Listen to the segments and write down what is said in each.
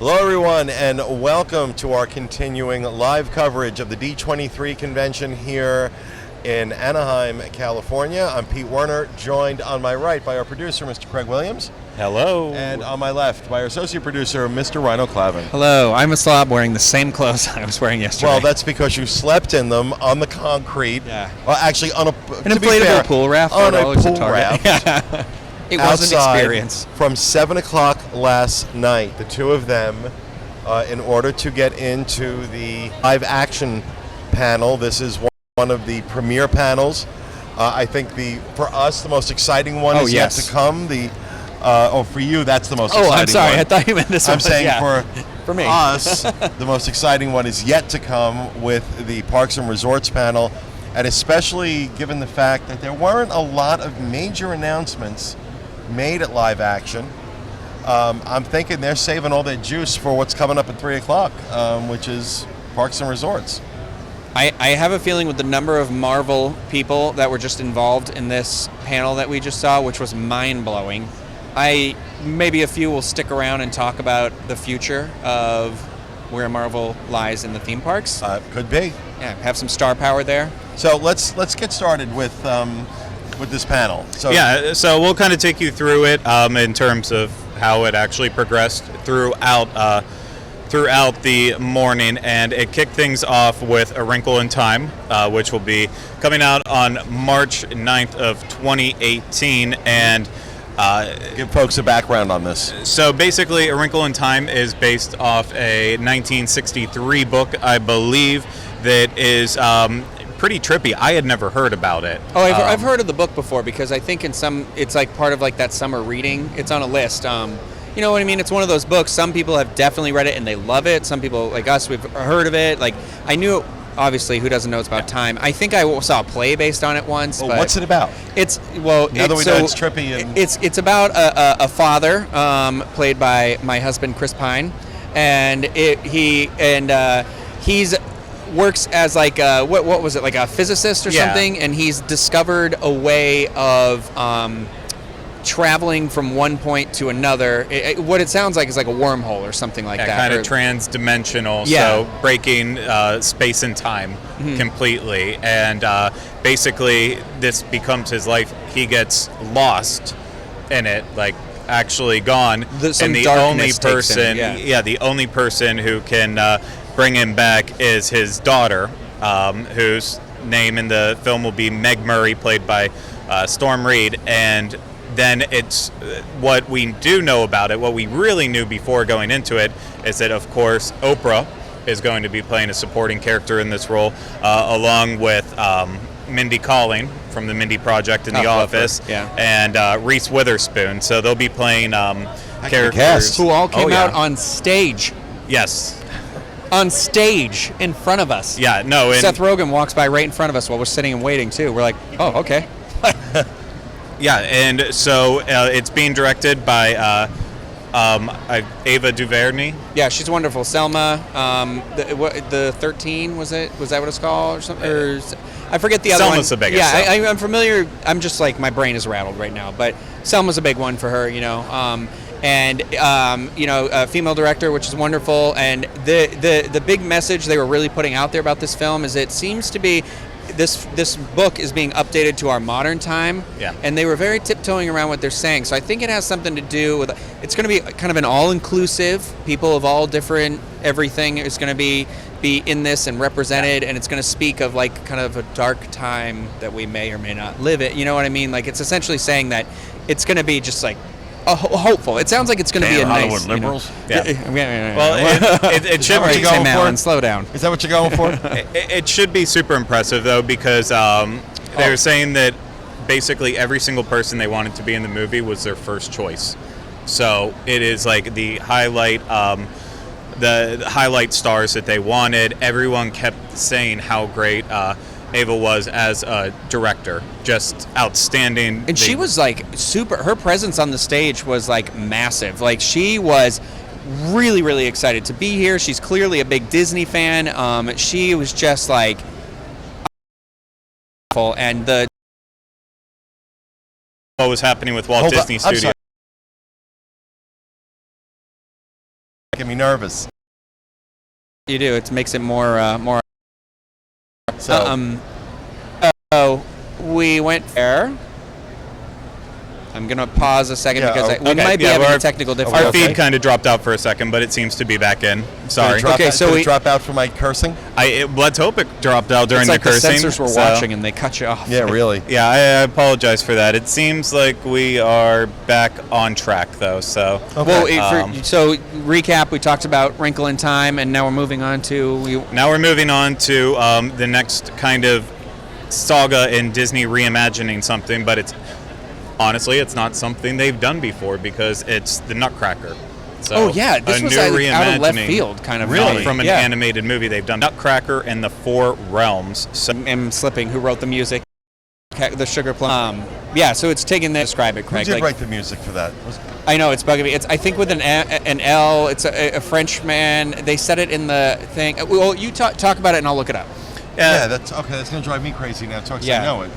Hello everyone and welcome to our continuing live coverage of the D23 convention here in Anaheim, California. I'm Pete Werner, joined on my right by our producer, Mr. Craig Williams. Hello. And on my left by our associate producer, Mr. Rhino Clavin. Hello, I'm a slob wearing the same clothes I was wearing yesterday. Well, that's because you slept in them on the concrete. Yeah. Well, actually, on an inflatable pool raft. On a pool raft. It was an experience. From 7 o'clock last night, the two of them, in order to get into the live action panel. This is one of the premier panels. I think for us, the most exciting one is yet to come. For you, that's the most exciting one. Oh, I'm sorry. I thought you meant this one. I'm saying for me. us, the most exciting one is yet to come with the Parks and Resorts panel, and especially given the fact that there weren't a lot of major announcements made at live action. I'm thinking they're saving all their juice for what's coming up at 3 o'clock, which is Parks and Resorts. I have a feeling with the number of Marvel people that were just involved in this panel that we just saw, which was mind-blowing. Maybe a few will stick around and talk about the future of where Marvel lies in the theme parks. Could be. Yeah, have some star power there. So let's get started with this panel. So we'll kind of take you through it in terms of how it actually progressed throughout the morning, and it kicked things off with A Wrinkle in Time, which will be coming out on March 9th of 2018, and give folks a background on this. So basically, A Wrinkle in Time is based off a 1963 book, I believe, that is pretty trippy. I had never heard about it. Oh, I've heard of the book before because I think it's like part of like that summer reading. It's on a list. You know what I mean? It's one of those books. Some people have definitely read it and they love it. Some people, like us, we've heard of it. Like I knew it, obviously, who doesn't know it's about time? I think I saw a play based on it once. Well, but wit's about? Now that we know it's trippy. And it's about a father played by my husband Chris Pine, and he's works as like what was it, like a physicist or something, and he's discovered a way of traveling from one point to another. What it sounds like is like a wormhole or something like that. Kind of trans-dimensional, so breaking space and time completely. And basically, this becomes his life. He gets lost in it, like actually gone. And the only person, the only person who can bring him back is his daughter, whose name in the film will be Meg Murray, played by Storm Reed. And then it's what we do know about it, what we really knew before going into it, is that, of course, Oprah is going to be playing a supporting character in this role, along with Mindy Kaling from the Mindy Project in The Office, and Reese Witherspoon. So they'll be playing characters who all came out on stage. Yes. On stage in front of us. Yeah, no. Seth Rogen walks by right in front of us while we're sitting and waiting, too. We're like, oh, okay. Yeah, and so it's being directed by Ava DuVernay. Yeah, she's wonderful. Selma, the 13, was it? Was that what it's called or something? Or, I forget the other one. Selma's the biggest. Yeah, I'm familiar. I'm just like, my brain is rattled right now. But Selma's a big one for her, you know. A female director, which is wonderful. And the big message they were really putting out there about this film is it seems to be this book is being updated to our modern time, and they were very tiptoeing around what they're saying. So I think it has something to do with, it's going to be kind of an all-inclusive, people of all different everything is going to be in this and represented, and it's going to speak of like kind of a dark time that we may or may not live it. You know what I mean? Like it's essentially saying that it's going to be just like hopeful. It sounds like it's going to be a Hollywood nice liberals. Well, it should be going for. Slow down. Is that what you're going for? It should be super impressive though, because they were saying that basically every single person they wanted to be in the movie was their first choice. So it is like the highlight stars that they wanted. Everyone kept saying how great Ava was as a director, just outstanding. And she was like super, her presence on the stage was like massive. Like she was really, really excited to be here. She's clearly a big Disney fan. She was just like, and what was happening with Walt Disney Studios. making me nervous. You do. It makes it more. So, So we went there. I'm going to pause a second because we might be having a technical difficulty. Our feed kind of dropped out for a second, but it seems to be back in. Sorry. Did it drop out for my cursing? Let's hope it dropped out during the cursing. The sensors were watching and they cut you off. Yeah, really. Yeah, I apologize for that. It seems like we are back on track, though. So, okay. So recap: we talked about Wrinkle in Time, and now we're moving on to the next kind of saga in Disney reimagining something, but honestly, it's not something they've done before because it's the Nutcracker. So this was out of left field, kind of. Really? From an animated movie. They've done Nutcracker and the Four Realms. So I'm slipping. Who wrote the music? The Sugar Plum. So it's taken that. Describe it, Craig. Who did write the music for that? I know, it's bugging me. I think with an L, it's a Frenchman. They said it in the thing. Well, you talk about it and I'll look it up. Yeah, that's okay. That's going to drive me crazy now. I know it.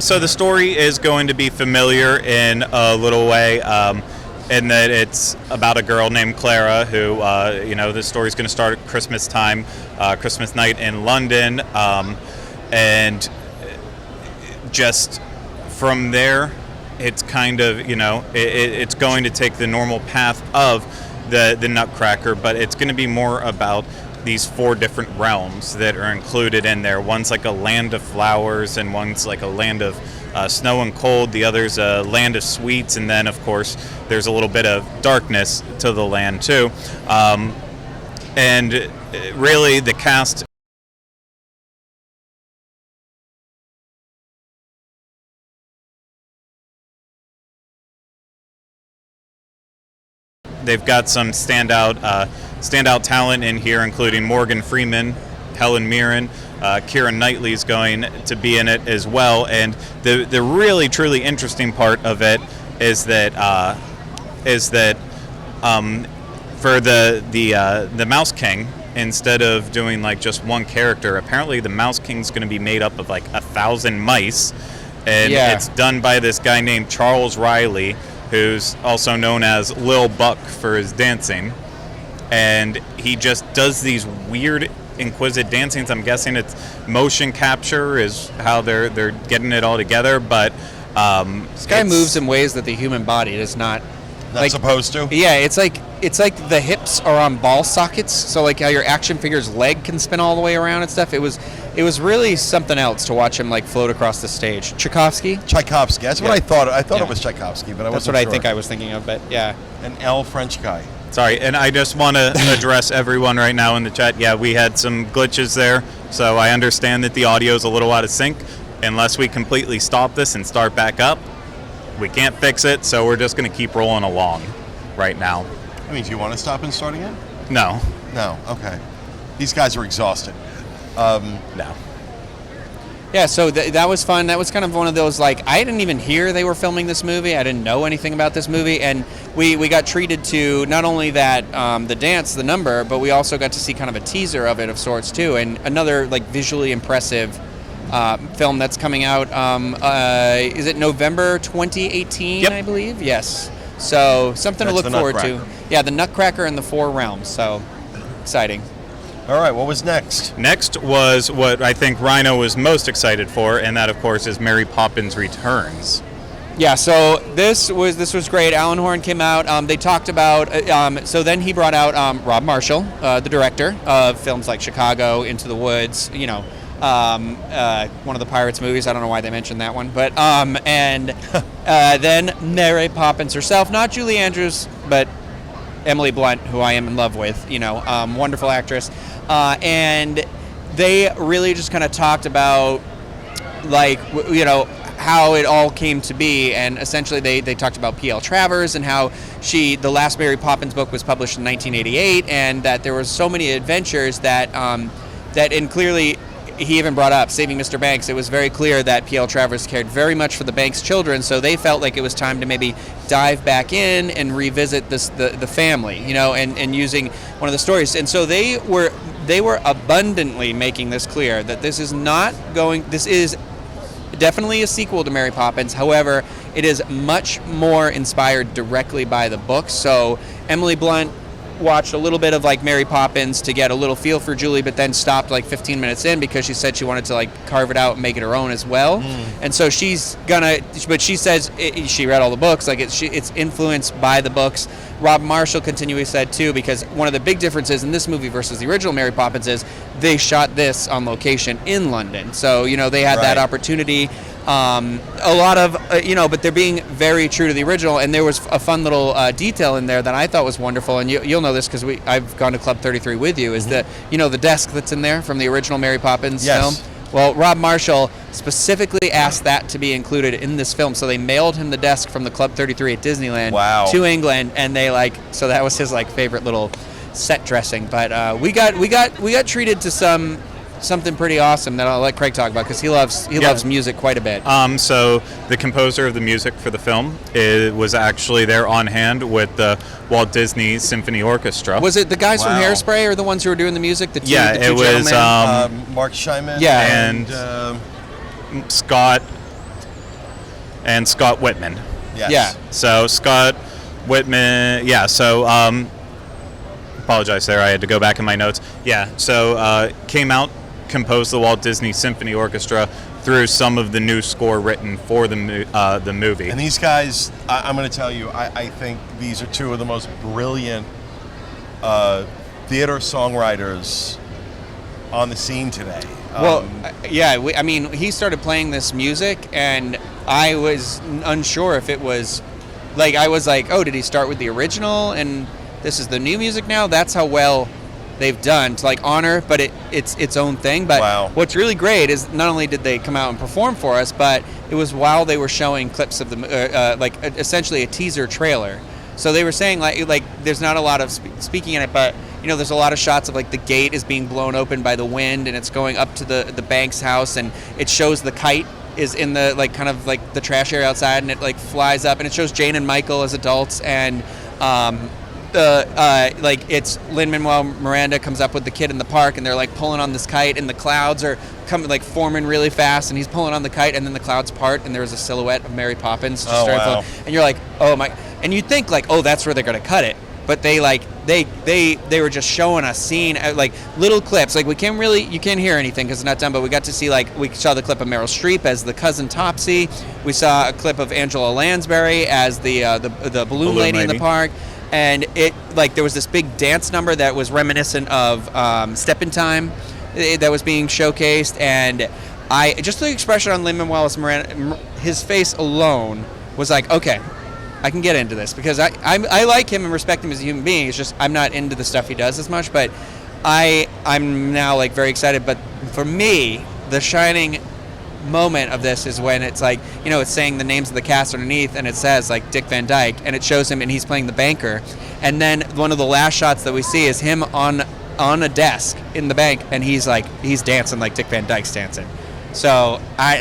So the story is going to be familiar in a little way, in that it's about a girl named Clara who, the story's going to start at Christmas time, Christmas night in London, and just from there, it's kind of, it's going to take the normal path of the Nutcracker, but it's going to be more about these four different realms that are included in there. One's like a land of flowers, and one's like a land of snow and cold. The other's a land of sweets, and then, of course, there's a little bit of darkness to the land, too. And really, the cast... They've got some standout talent in here, including Morgan Freeman, Helen Mirren, Keira Knightley's going to be in it as well. And the really truly interesting part of it is that for the Mouse King, instead of doing like just one character, apparently the Mouse King's going to be made up of like 1,000 mice, and it's done by this guy named Charles Riley, who's also known as Lil Buck for his dancing. And he just does these weird inquisitive dancings. I'm guessing it's motion capture is how they're getting it all together, but this guy moves in ways that the human body does not supposed to. Yeah, it's like the hips are on ball sockets, so like how your action figure's leg can spin all the way around and stuff. It was really something else to watch him like float across the stage. Tchaikovsky. That's what I thought. I thought it was Tchaikovsky, but I wasn't sure. I think I was thinking of, but yeah. An L French guy. Sorry, and I just want to address everyone right now in the chat. Yeah, we had some glitches there, so I understand that the audio is a little out of sync. Unless we completely stop this and start back up, we can't fix it, so we're just going to keep rolling along right now. I mean, do you want to stop and start again? No. No, okay. These guys are exhausted. No. Yeah, so that was fun. That was kind of one of those, like, I didn't even hear they were filming this movie. I didn't know anything about this movie. And we got treated to not only that, the dance, the number, but we also got to see kind of a teaser of it of sorts, too. And another, like, visually impressive film that's coming out. Is it November 2018, yep. I believe? Yes. So something to look forward to. Yeah, the Nutcracker and the Four Realms. So exciting. All right, what was next? Next was what I think Rhino was most excited for, and that, of course, is Mary Poppins Returns. Yeah, so this was great. Alan Horn came out. They talked about. So then he brought out Rob Marshall, the director of films like Chicago, Into the Woods. You know, one of the Pirates movies. I don't know why they mentioned that one, but and then Mary Poppins herself, not Julie Andrews, but Emily Blunt, who I am in love with. You know, wonderful actress. And they really just kind of talked about, like, you know, how it all came to be, and essentially they talked about P.L. Travers and how the last Mary Poppins book was published in 1988, and that there were so many adventures that and clearly he even brought up Saving Mr. Banks. It was very clear that P.L. Travers cared very much for the Banks children, so they felt like it was time to maybe dive back in and revisit the family, you know, and using one of the stories. And so they were abundantly making this clear that this is definitely a sequel to Mary Poppins. However, it is much more inspired directly by the book. So Emily Blunt watched a little bit of like Mary Poppins to get a little feel for Julie, but then stopped like 15 minutes in because she said she wanted to like carve it out and make it her own as well. And so she's gonna, but she says she read all the books, like it's influenced by the books. Rob Marshall continually said too, because one of the big differences in this movie versus the original Mary Poppins is they shot this on location in London. So, you know, they had that opportunity. A lot of, but they're being very true to the original, and there was a fun little detail in there that I thought was wonderful, and you'll know this because I've gone to Club 33 with you, is the desk that's in there from the original Mary Poppins film? Well, Rob Marshall specifically asked that to be included in this film, so they mailed him the desk from the Club 33 at Disneyland to England, and they so that was his favorite little set dressing. But we got treated to something pretty awesome that I'll let Craig talk about because he loves music quite a bit. So the composer of the music for the film was actually there on hand with the Walt Disney Symphony Orchestra. Was it the guys from Hairspray or the ones who were doing the music? The two it was Mark Scheinman and Scott Whitman. Yes. Yeah. So Scott Whitman. Yeah. So apologize there. I had to go back in my notes. Yeah. So came out. Composed the Walt Disney Symphony Orchestra through some of the new score written for the movie. And these guys, I'm going to tell you, I think these are two of the most brilliant theater songwriters on the scene today. He started playing this music, and I was unsure if it was, I was like, oh, did he start with the original, and this is the new music now? That's how well they've done to honor, but it's its own thing. But what's really great is not only did they come out and perform for us, but it was while they were showing clips of the essentially a teaser trailer. So they were saying there's not a lot of speaking in it, but there's a lot of shots of the gate is being blown open by the wind and it's going up to the Banks house, and it shows the kite is in the the trash area outside, and it flies up, and it shows Jane and Michael as adults, and it's Lin-Manuel Miranda comes up with the kid in the park, and they're pulling on this kite, and the clouds are coming forming really fast, and he's pulling on the kite, and then the clouds part, and there's a silhouette of Mary Poppins just flowing, and you're like, oh my, and you think oh, that's where they're gonna cut it, but they were just showing a scene, little clips, you can't hear anything because it's not done, but we got to see we saw the clip of Meryl Streep as the cousin Topsy, we saw a clip of Angela Lansbury as the balloon lady in the park. And it there was this big dance number that was reminiscent of Step in Time that was being showcased, and just the expression on Lin-Manuel Miranda, his face alone was okay, I can get into this, because I like him and respect him as a human being. It's just I'm not into the stuff he does as much, but I'm now very excited. But for me, the shining moment of this is when it's it's saying the names of the cast underneath, and it says Dick Van Dyke, and it shows him and he's playing the banker, and then one of the last shots that we see is him on a desk in the bank, and he's dancing like Dick Van Dyke's dancing. So I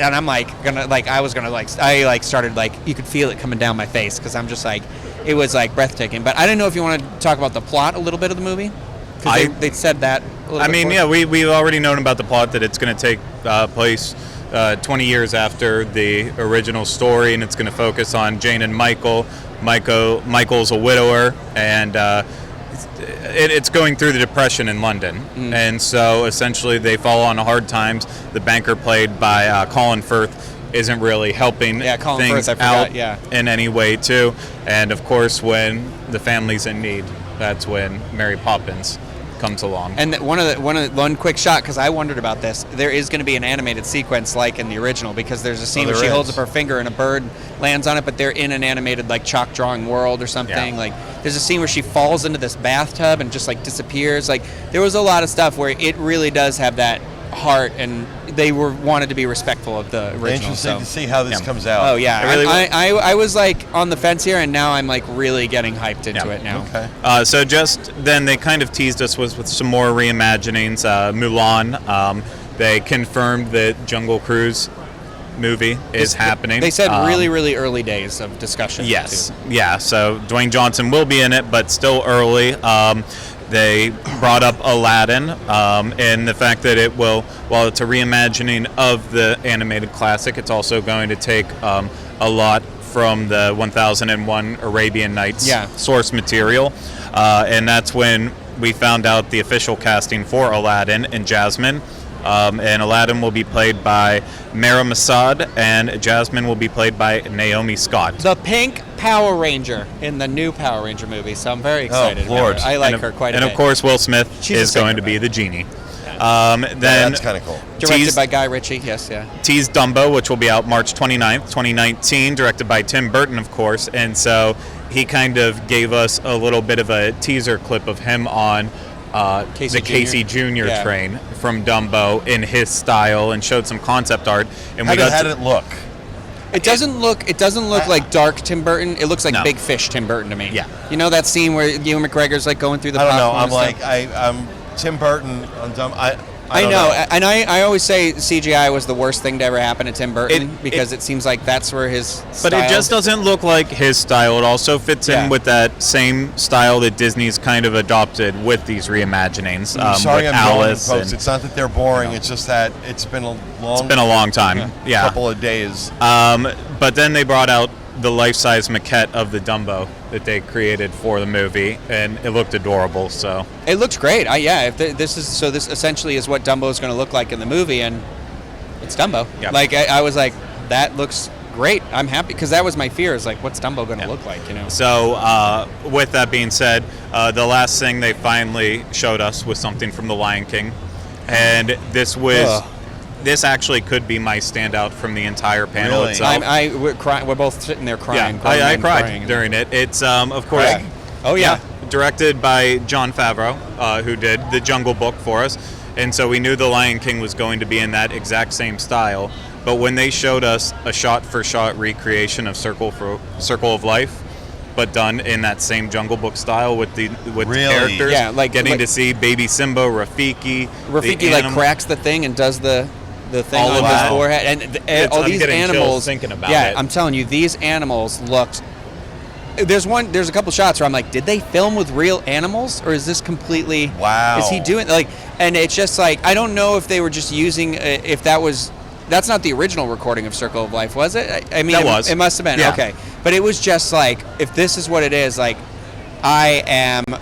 started you could feel it coming down my face, because I'm just it was breathtaking. But I didn't know if you want to talk about the plot a little bit of the movie, because they said that a little bit we've already known about the plot, that it's going to take place 20 years after the original story, and it's going to focus on Jane and Michael. Michael's a widower, and it's going through the Depression in London, and so essentially they fall on hard times. The banker, played by Colin Firth, isn't really helping things out in any way too, and of course when the family's in need, that's when Mary Poppins comes along. And one quick shot, because I wondered about this, there is going to be an animated sequence like in the original, because there's a scene where she holds up her finger and a bird lands on it, but they're in an animated chalk drawing world or something. There's a scene where she falls into this bathtub and just disappears. There was a lot of stuff where it really does have that heart, and they wanted to be respectful of the original. Interesting to see how this comes out. Oh yeah, I was on the fence here, and now I'm really getting hyped into it now. Okay. So just then they kind of teased us with some more reimaginings. Mulan. They confirmed that Jungle Cruise movie is happening. They said really, really early days of discussion. Yes. Yeah. So Dwayne Johnson will be in it, but still early. They brought up Aladdin, and the fact that while it's a reimagining of the animated classic, it's also going to take a lot from the 1001 Arabian Nights Yeah. source material. And that's when we found out the official casting for Aladdin and Jasmine. And Aladdin will be played by Mara Masad, and Jasmine will be played by Naomi Scott. The pink Power Ranger in the new Power Ranger movie, so I'm very excited. Lord. about her. I like her quite a bit. And of course, Will Smith She's a is going to singer, be the genie. Then That's kind of cool. Directed by Guy Ritchie, yes, yeah. teased Dumbo, which will be out March 29th, 2019, directed by Tim Burton, of course. And so he kind of gave us a little bit of a teaser clip of him on Casey the Casey Jr. Yeah. train from Dumbo in his style, and showed some concept art. And How did it look? It doesn't look like dark Tim Burton. It looks like No. Big Fish Tim Burton to me. Yeah. You know that scene where Ewan McGregor's like going through the I don't know. popcorn I'm and stuff? like, I'm Tim Burton on Dumb. I don't know, and I always say CGI was the worst thing to ever happen to Tim Burton because it seems like that's where his But style. it just doesn't look like his style. It also fits Yeah. in with that same style that Disney's kind of adopted with these reimaginings. Sorry, with I'm yelling, Alice. folks. And It's not that they're boring. It's just that it's been a long time. Yeah. couple of days. But then they brought out the life-size maquette of the Dumbo that they created for the movie, and it looked adorable. So It looks great. If this essentially is what Dumbo is going to look like in the movie, and it's Dumbo. Yeah. Like I was like, that looks great. I'm happy because that was my fear. Is like, what's Dumbo going to look like? You know. So, with that being said, the last thing they finally showed us was something from The Lion King, and this was. Ugh. This actually could be my standout from the entire panel Really? itself. We're both sitting there crying. Yeah, I cried crying. during it. It's of course, Craig? Oh yeah. directed by Jon Favreau, who did The Jungle Book for us, and so we knew The Lion King was going to be in that exact same style. But when they showed us a shot-for-shot recreation of Circle of Life, but done in that same Jungle Book style with the Really? characters, Yeah, like to see baby Simba, Rafiki Rafiki like cracks the thing and does the thing All on of his that. forehead, and all I'm these getting chills animals. thinking about yeah, it. I'm telling you, these animals looked. There's a couple shots where I'm like, did they film with real animals, or is this completely? Wow. Is he doing like? And it's just like I don't know if they were just using if that was. That's not the original recording of Circle of Life, was it? I mean, That was. It must have been. Yeah. Okay, but it was just like if this is what it is, like.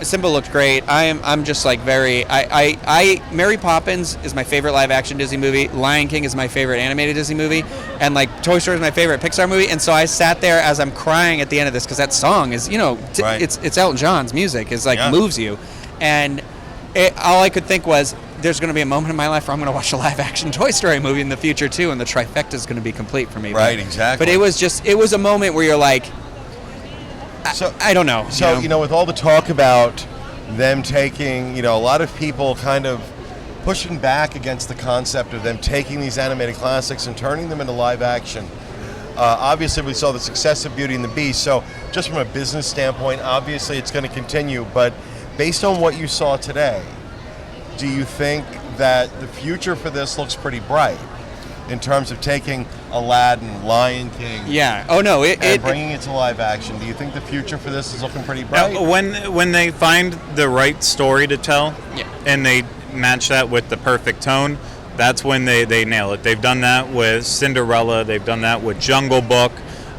Simba looked great. I'm just like very Mary Poppins is my favorite live action Disney movie. Lion King is my favorite animated Disney movie, and like Toy Story is my favorite Pixar movie. And so I sat there as I'm crying at the end of this because that song is Right. it's Elton John's music is like Yeah. moves you, and all I could think was there's going to be a moment in my life where I'm going to watch a live action Toy Story movie in the future too, and the trifecta is going to be complete for me. Right, exactly. But it was a moment where you're like. I don't know. So, with all the talk about them taking, a lot of people kind of pushing back against the concept of them taking these animated classics and turning them into live action. Obviously, we saw the success of Beauty and the Beast, so just from a business standpoint, obviously it's going to continue. But based on what you saw today, do you think that the future for this looks pretty bright in terms of taking Aladdin, Lion King, Yeah. Oh no. and bringing it to live action? Do you think the future for this is looking pretty bright? Now, when they find the right story to tell, Yeah. and they match that with the perfect tone, that's when they nail it. They've done that with Cinderella. They've done that with Jungle Book.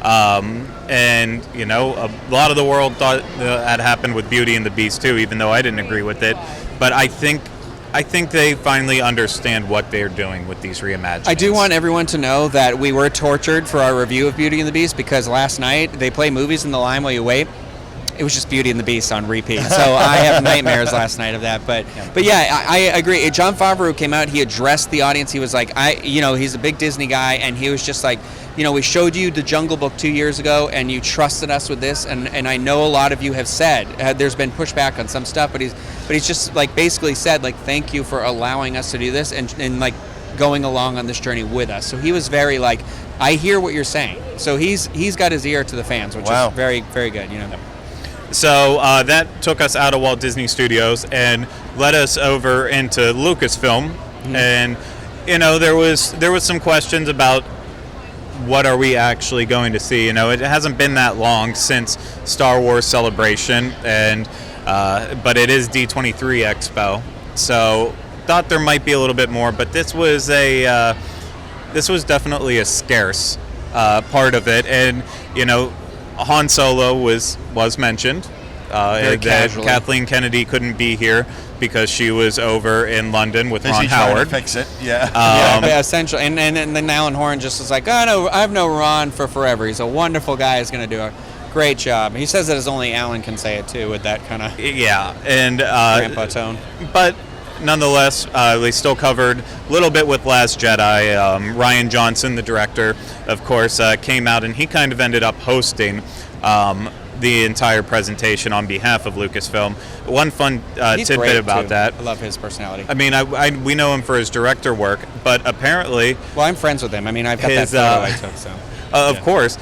And a lot of the world thought that happened with Beauty and the Beast too, even though I didn't agree with it. But I think they finally understand what they're doing with these reimaginings. I do want everyone to know that we were tortured for our review of Beauty and the Beast because last night they play movies in the line while you wait. It was just Beauty and the Beast on repeat. So I have nightmares last night of that. But yeah, I agree. Jon Favreau came out. He addressed the audience. He was like, he's a big Disney guy, and he was just like, we showed you the Jungle Book 2 years ago, and you trusted us with this. And I know a lot of you have said there's been pushback on some stuff, but he's just like basically said like, thank you for allowing us to do this and like going along on this journey with us. So he was very like, I hear what you're saying. So he's got his ear to the fans, which is very, very good. So that took us out of Walt Disney Studios and led us over into Lucasfilm, and there was some questions about what are we actually going to see. It hasn't been that long since Star Wars Celebration, and but it is D23 Expo, so thought there might be a little bit more, but this was definitely a scarce part of it, and Han Solo was mentioned. Very casually. Kathleen Kennedy couldn't be here because she was over in London with Ron Is he trying Howard. to fix it? Yeah. Yeah, essentially. And then Alan Horn just was like, oh, no, I've known Ron for forever. He's a wonderful guy. He's going to do a great job. He says that as only Alan can say it, too, with that kind of grandpa tone. But nonetheless, they still covered a little bit with Last Jedi. Ryan Johnson, the director, of course, came out, and he kind of ended up hosting the entire presentation on behalf of Lucasfilm. One fun tidbit about too. that. I love his personality. I mean, we know him for his director work, but apparently... Well, I'm friends with him. I mean, I've got that photo I took, so... Of course.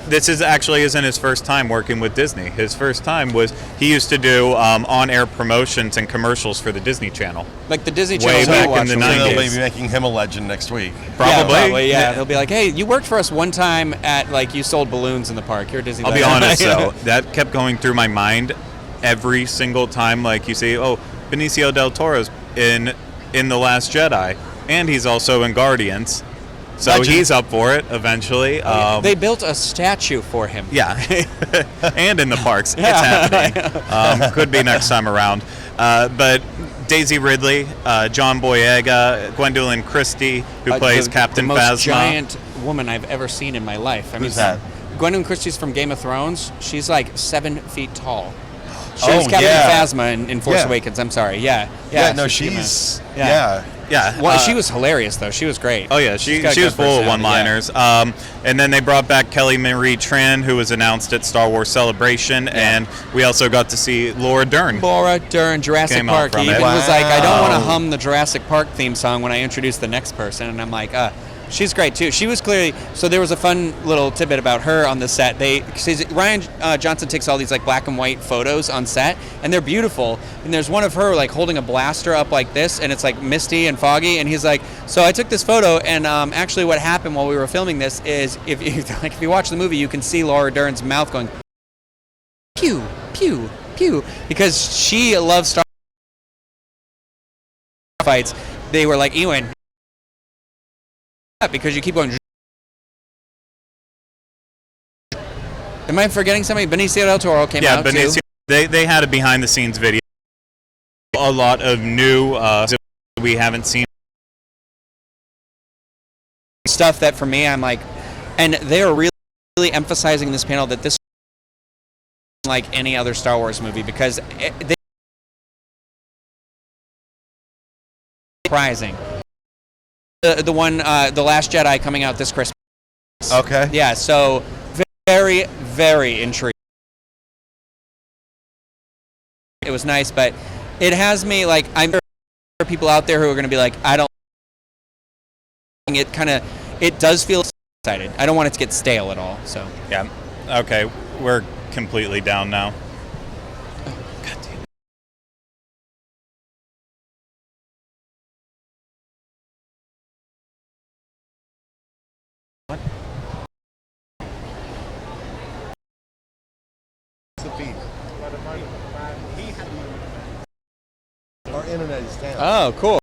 This isn't his first time working with Disney. His first time was he used to do on-air promotions and commercials for the Disney Channel. Like the Disney Channel way back in the 90s. They'll be making him a legend next week. Probably. Yeah. They'll be like, hey, you worked for us one time at, like, you sold balloons in the park. You're a Disney I'll be legend. honest, though. That kept going through my mind every single time. Like, you see, Benicio del Toro's in The Last Jedi, and he's also in Guardians. So he's up for it eventually. They built a statue for him. Yeah, and in the parks. It's happening. Could be next time around. But Daisy Ridley, John Boyega, Gwendolyn Christie, who plays Captain the most Phasma. giant woman I've ever seen in my life. Who's that? Gwendolyn Christie's from Game of Thrones. She's like 7 feet tall. She Oh, was Captain yeah. Phasma in Force Yeah. Awakens. I'm sorry. Yeah. No, she's... Yeah. Yeah. Well, she was hilarious though. She was great. Oh yeah, she got a was good full of personality, one-liners. And then they brought back Kelly Marie Tran, who was announced at Star Wars Celebration, and we also got to see Laura Dern. Laura Dern, Jurassic Came out Park. from He it. even was like, I don't want to Wow. hum the Jurassic Park theme song when I introduce the next person. And I'm like, she's great too. She was clearly, so there was a fun little tidbit about her on the set. Ryan Johnson takes all these like black and white photos on set, and they're beautiful. And there's one of her like holding a blaster up like this, and it's like misty and foggy. And he's like, so I took this photo, and actually what happened while we were filming this is, if you watch the movie, you can see Laura Dern's mouth going, pew, pew, pew, because she loves Star fights. They were like, Ewan, because you keep going. Am I forgetting somebody? Benicio del Toro came out Benicio. too. They had a behind-the-scenes video. A lot of new we haven't seen. Stuff that for me, I'm like, and they're really emphasizing in this panel that this is like any other Star Wars movie because they surprising. The one, The Last Jedi coming out this Christmas. Okay. Yeah, so very, very intrigued. It was nice, but it has me like, I'm sure there are people out there who are going to be like, I don't. It does feel excited. I don't want it to get stale at all. So Yeah. Okay, we're completely down now. God damn. Our internet is down. Oh, cool.